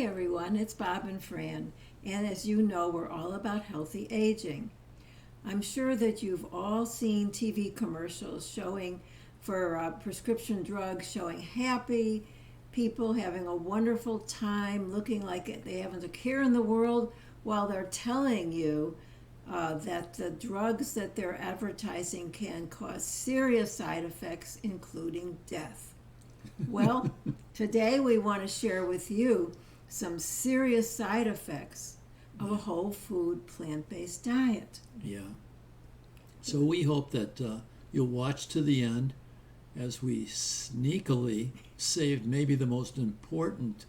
everyone, it's Bob and Fran, and as you know, we're all about healthy aging. I'm sure that you've all seen TV commercials showing for prescription drugs, showing happy people having a wonderful time, looking like they haven't a care in the world, while they're telling you that the drugs that they're advertising can cause serious side effects, including death. Well, today we want to share with you some serious side effects of a whole food plant-based diet. Yeah. So we hope that you'll watch to the end as we sneakily saved maybe the most important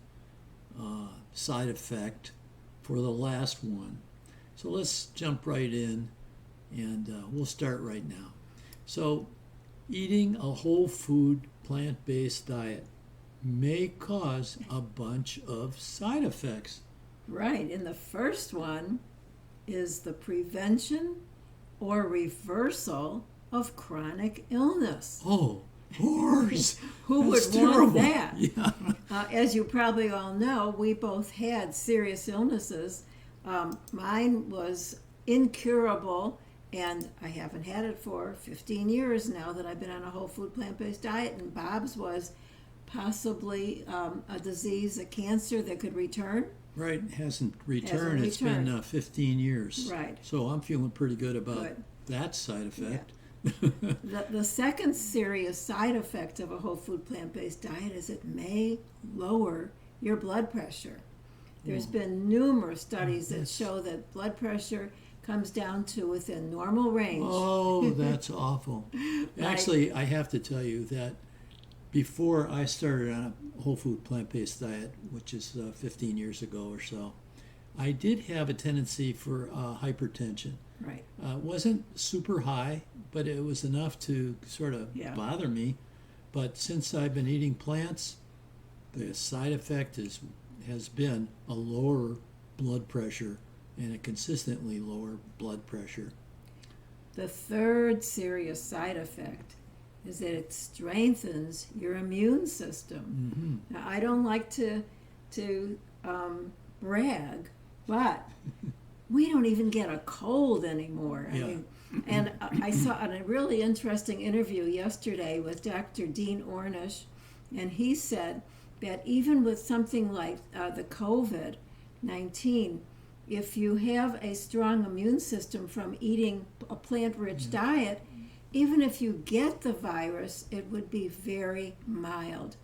side effect for the last one. So let's jump right in, and we'll start right now. So eating a whole food plant-based diet may cause a bunch of side effects. Right, and the first one is the prevention or reversal of chronic illness. Oh, horse! Who would That's terrible. want that? Yeah. As you probably all know, we both had serious illnesses. Mine was incurable, and I haven't had it for 15 years now that I've been on a whole food plant-based diet, and Bob's was possibly a disease, a cancer that could return. Right, hasn't returned. It's been 15 years. Right. So I'm feeling pretty good about that side effect. Yeah. The second serious side effect of a whole food plant-based diet is it may lower your blood pressure. There's been numerous studies that show that blood pressure comes down to within normal range. Oh, that's awful. Actually, I have to tell you that before I started on a whole food plant-based diet, which is 15 years ago or so, I did have a tendency for hypertension. Right. It wasn't super high, but it was enough to sort of bother me. But since I've been eating plants, the side effect has been a lower blood pressure and a consistently lower blood pressure. The third serious side effect is that it strengthens your immune system. Mm-hmm. Now, I don't like to brag, but we don't even get a cold anymore. I mean, and I saw a really interesting interview yesterday with Dr. Dean Ornish, and he said that even with something like the COVID-19, if you have a strong immune system from eating a plant-rich diet, even if you get the virus, it would be very mild.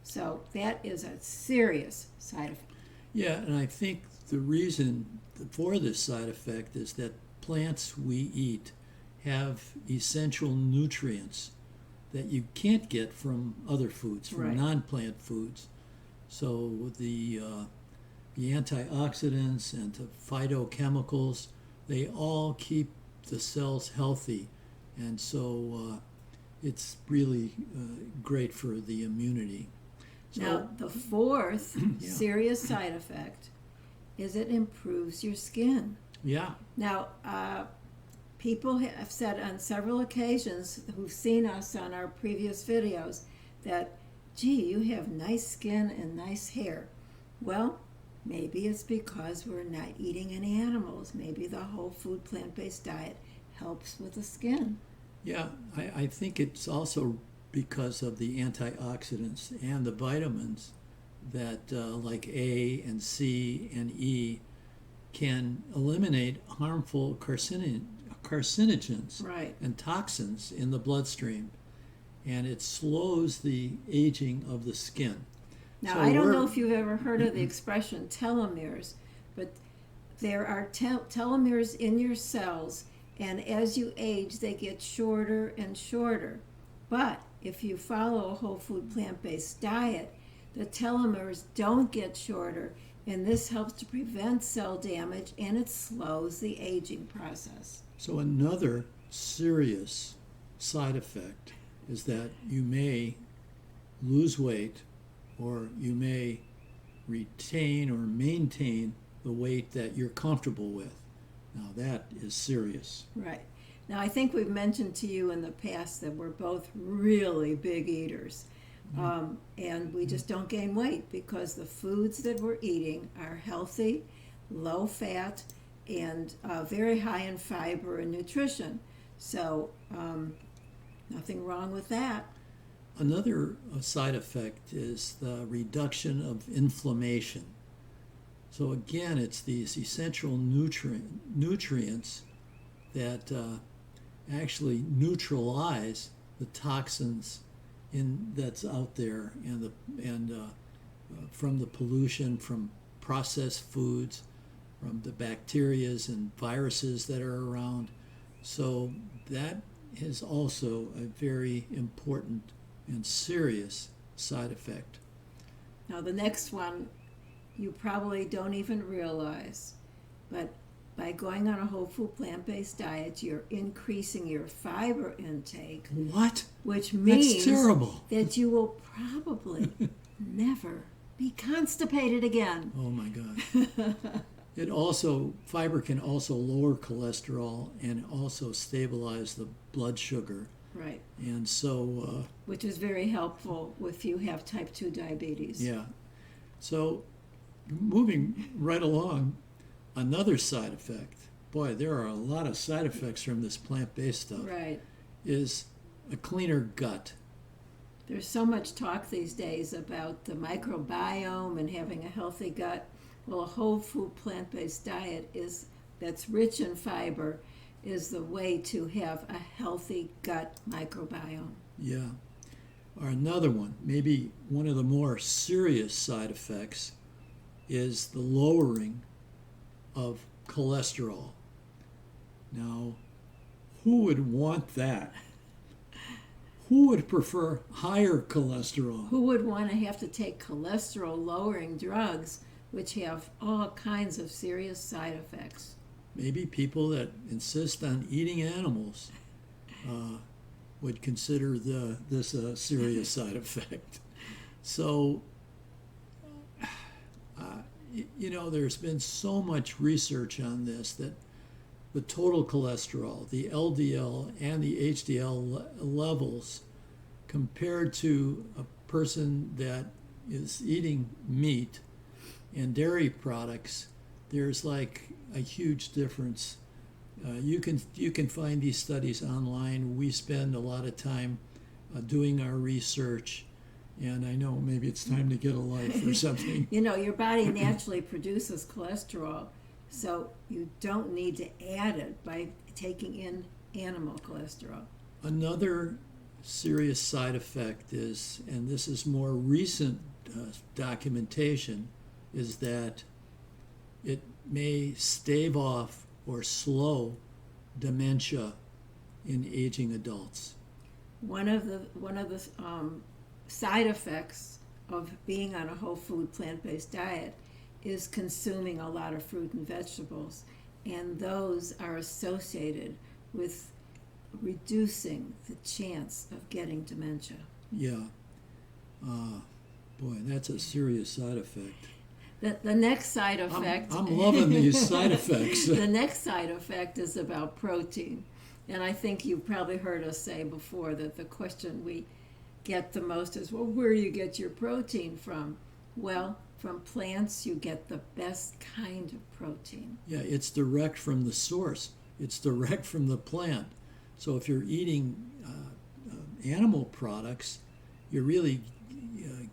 So that is a serious side effect. Yeah, and I think the reason for this side effect is that plants we eat have essential nutrients that you can't get from other foods, from non-plant foods. So the antioxidants and the phytochemicals, they all keep the cells healthy. And so it's really great for the immunity. So, now, the fourth serious side effect is it improves your skin. Yeah. Now, people have said on several occasions who've seen us on our previous videos that, gee, you have nice skin and nice hair. Well, maybe it's because we're not eating any animals. Maybe the whole food plant-based diet helps with the skin. Yeah, I think it's also because of the antioxidants and the vitamins that like A and C and E can eliminate harmful carcinogens and toxins in the bloodstream, and it slows the aging of the skin. Now, I don't know if you've ever heard of the expression telomeres, but there are telomeres in your cells, and as you age, they get shorter and shorter. But if you follow a whole food plant-based diet, the telomeres don't get shorter, and this helps to prevent cell damage, and it slows the aging process. So another serious side effect is that you may lose weight, or you may retain or maintain the weight that you're comfortable with. Now that is serious. Right. Now, I think we've mentioned to you in the past that we're both really big eaters. And we just don't gain weight because the foods that we're eating are healthy, low fat, and very high in fiber and nutrition. So nothing wrong with that. Another side effect is the reduction of inflammation. So again, it's these essential nutrients that actually neutralize the toxins that's out there and from the pollution, from processed foods, from the bacterias and viruses that are around. So that is also a very important and serious side effect. Now the next one you probably don't even realize, but by going on a whole food plant-based diet, you're increasing your fiber intake. What? Which means that's terrible. That you will probably never be constipated again. Oh my God. Fiber can also lower cholesterol and also stabilize the blood sugar. Right. And so... which is very helpful if you have type 2 diabetes. Yeah. So, moving right along, another side effect, boy, there are a lot of side effects from this plant-based stuff, right, is a cleaner gut. There's so much talk these days about the microbiome and having a healthy gut. Well, a whole food plant-based diet that's rich in fiber is the way to have a healthy gut microbiome. Yeah. Or another one, maybe one of the more serious side effects, is the lowering of cholesterol. Now, who would want that? Who would prefer higher cholesterol? Who would want to have to take cholesterol-lowering drugs, which have all kinds of serious side effects? Maybe people that insist on eating animals would consider this a serious side effect. So, there's been so much research on this that the total cholesterol, the LDL and the HDL levels compared to a person that is eating meat and dairy products, there's like a huge difference. You can find these studies online. We spend a lot of time doing our research, and I know maybe it's time to get a life or something. Your body naturally produces cholesterol, so you don't need to add it by taking in animal cholesterol. Another serious side effect is, and this is more recent documentation, is that it may stave off or slow dementia in aging adults. One of the side effects of being on a whole food plant-based diet is consuming a lot of fruit and vegetables, and those are associated with reducing the chance of getting dementia. Yeah. Boy, that's a serious side effect. The next side effect... I'm loving these side effects. The next side effect is about protein. And I think you've probably heard us say before that the question we get the most is, well, where do you get your protein from? Well, from plants you get the best kind of protein. Yeah, it's direct from the source. It's direct from the plant. So if you're eating animal products, you're really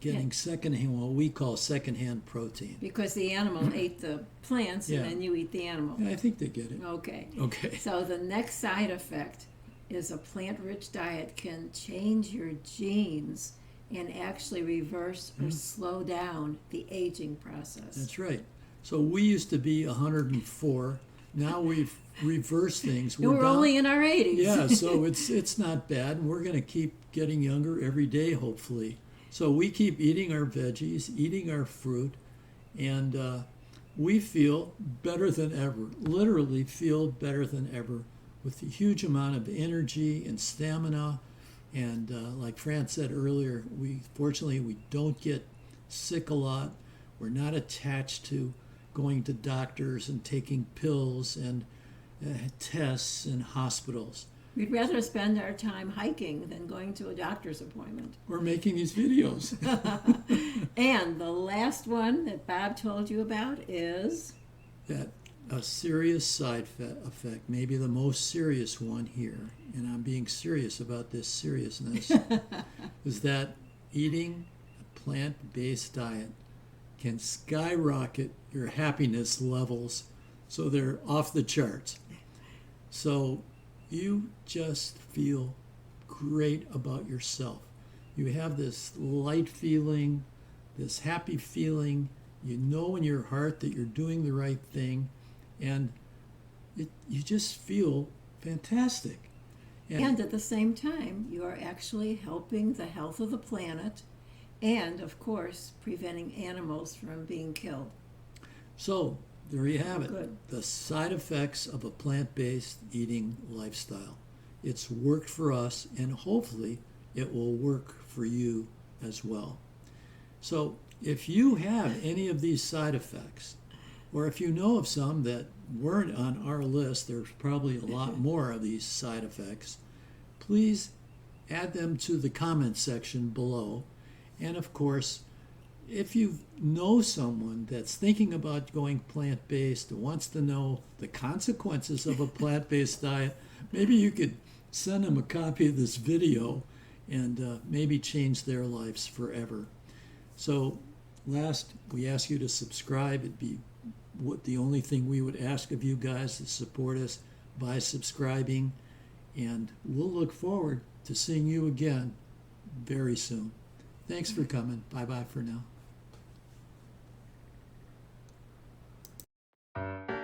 getting secondhand, what we call secondhand protein. Because the animal ate the plants, and then you eat the animal. Yeah, I think they get it. Okay. Okay. So the next side effect is a plant-rich diet can change your genes and actually reverse or slow down the aging process. That's right. So we used to be 104. Now we've reversed things. We're only in our 80s. Yeah, so it's not bad. And we're going to keep getting younger every day, hopefully. So we keep eating our veggies, eating our fruit, and we feel better than ever, literally feel better than ever, with a huge amount of energy and stamina. And like Fran said earlier, fortunately we don't get sick a lot. We're not attached to going to doctors and taking pills and tests and hospitals. We'd rather spend our time hiking than going to a doctor's appointment. Or making these videos. And the last one that Bob told you about is That a serious side effect, maybe the most serious one here, and I'm being serious about this seriousness, is that eating a plant-based diet can skyrocket your happiness levels so they're off the charts. So you just feel great about yourself. You have this light feeling, this happy feeling. You know in your heart that you're doing the right thing, and you just feel fantastic. and at the same time, you are actually helping the health of the planet and, of course, preventing animals from being killed. So there you have it. Good. The side effects of a plant-based eating lifestyle. It's worked for us, and hopefully it will work for you as well. So if you have any of these side effects, or if you know of some that weren't on our list, there's probably a lot more of these side effects, please add them to the comment section below. And of course, if you know someone that's thinking about going plant-based, wants to know the consequences of a plant-based diet, maybe you could send them a copy of this video and maybe change their lives forever. So last, we ask you to subscribe. It'd be the only thing we would ask of you guys, to support us by subscribing. And we'll look forward to seeing you again very soon. Thanks for coming. Bye-bye for now.